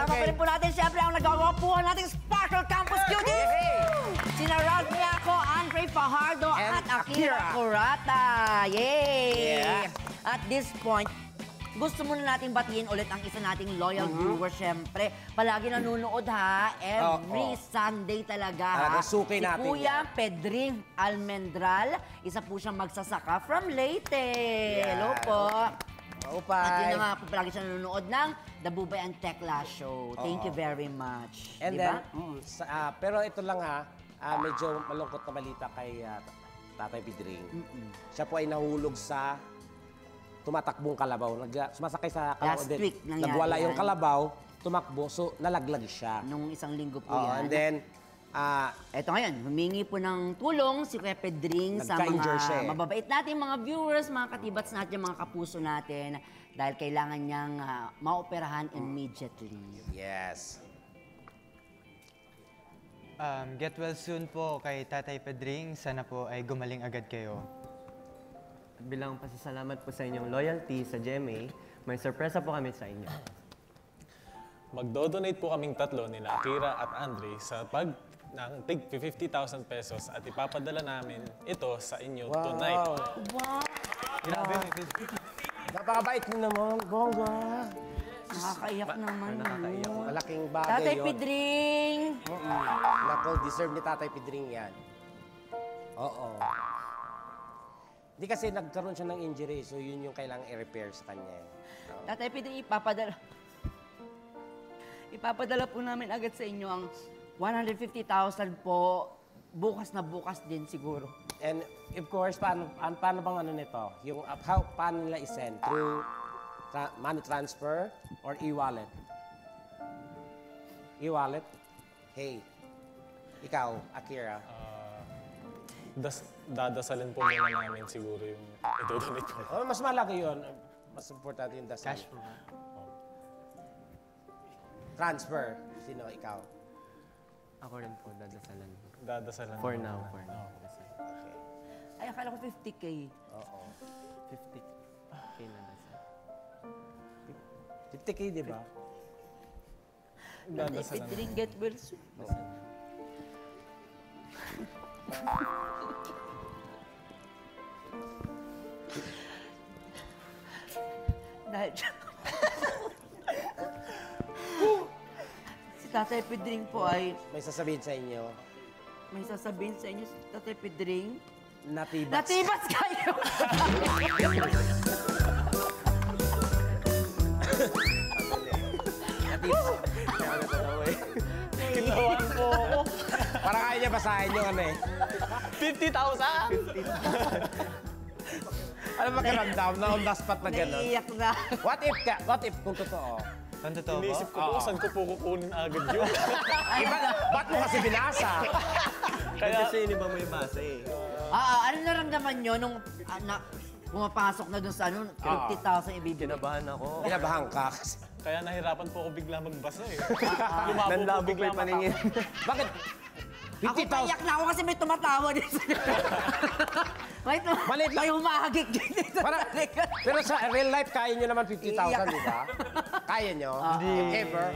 Kasama pa rin po natin, syempre, ang nagagawa po nating Special Campus Cuties! Sina Ralph Miaco, Andre Fajardo, at Akira Curata. Yay! At this point, gusto muna natin batiin ulit ang isa nating loyal viewer, syempre. Palagi nanonood ha, every Sunday talaga ha. Nasuki natin si Kuya Pedring Almendral, isa po siyang magsasaka from Leyte. Hello po. At yun na nga po, palagi siya nanonood ng The Bubay and Tekla Show. Thank you very much. And then, pero ito lang ha, medyo malungkot na balita kay Tatay Pedring. Siya po ay nahulog sa tumatakbong kalabaw. Sumasakay sa kalabaw. Last week nangyari nagwala yung yan. kalabaw, tumakbo, so nalaglag siya. Nung isang linggo po yan. And then, eto ngayon, humingi po ng tulong si Kuya Pedring sa mga mababait natin, mga viewers, mga katibats natin, mga kapuso natin, dahil kailangan niyang maoperahan immediately. Yes. Get well soon po kay Tatay Pedring. Sana po ay gumaling agad kayo. Bilang pasasalamat po sa inyong loyalty sa GMA, may sorpresa po kami sa inyo. Magdo-donate po kaming tatlo nila Akira at Andre sa ng tig 50,000 pesos at ipapadala namin ito sa inyo tonight. Wow! Grabe. Napakabait mo naman, Gonga. Nakakaiyak naman. Nakakaiyak. Malaking bagay Tatay yun. Pedring! Nako, deserve ni Tatay Pedring yan. Oo. Hindi kasi nagkaroon siya ng injury, so yun yung kailangang i-repair sa kanya. Tatay Pedring, ipapadala po namin agad sa inyo ang 150,000 po. Bukas na bukas din siguro. And of course, paano bang ano nito? Yung paano nila i-send? Through money transfer or e-wallet? E-wallet? Hey, ikaw, Akira. Dadasalin po muna namin siguro yung i-donate po. Oh, mas malaki yun. Mas importante yung dasal. Cash po ba? Transfer. Sino? Ikaw? Ako rin po, dadasalan. Dadasalan. For now. Okay. Ay, akala ko 50K. Oo. 50K na dasal. 50K, di ba? Tatay Pedring, get well soon. Dahil si Tatay Pedring po ay May sasabihin sa inyo. may sasabihin sa inyo si Tatay Pedring. Natibats. Natibas kayo! Kinawan po ako. Para kaya niya basahin yung ano eh. 50,000! Ano ba karamdam na on the spot na gano'n? Naiiyak na. What if kung totoo? Ang totoo po? Inisip ko po, saan ko po kukunin agad yun? Ba't mo kasi binasa? Kaya kasi yun iba mo yung basa eh. Ano naramdaman nyo nung pumapasok na dun sa 50,000 ibibigay? Kinabahan ako. Kinabahan ka kasi. Kaya nahirapan po ako bigla magbasa eh. Lumabo po Nanlabo bigla pa yung paningin. Bakit? Ako 50,000? paiyak na ako kasi may tumatawa din sa Maliit lang. may humahagik dito. Pero sa real life, kaya nyo naman 50,000, di ba? Kaya nyo? If ever?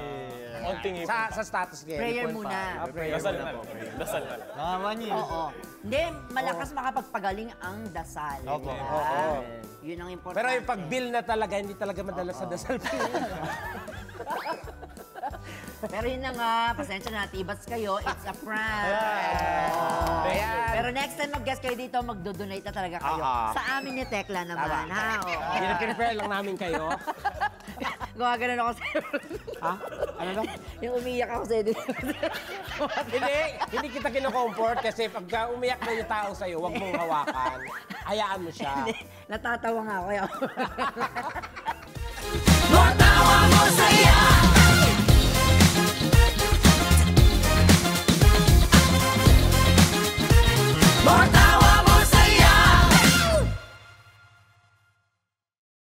Konting ipon. Sa status game. Prayer muna. Dasal na lang. Dasal na lang. Nakaman niyo. Oo. Hindi, malakas makapagpagaling ang dasal. Opo. Diba? Yun ang importante. Pero yung pag-bill na talaga, hindi talaga madala sa dasal. Pero yun na nga, pasensya na, tibats kayo, it's a prank. Pero next time mag-guest kayo dito, magdo-donate na talaga kayo. Sa amin ni Tekla naman, ha? Pinag-refer lang namin kayo. Gawa ganun ako sa'yo. Ha? Ano ba? Yung umiyak ako sa'yo dito. Hindi kita kino-comfort kasi pagka umiyak na yung tao sa'yo, huwag mong hawakan. Hayaan mo siya. Natatawa nga ako. Matawa mo saya.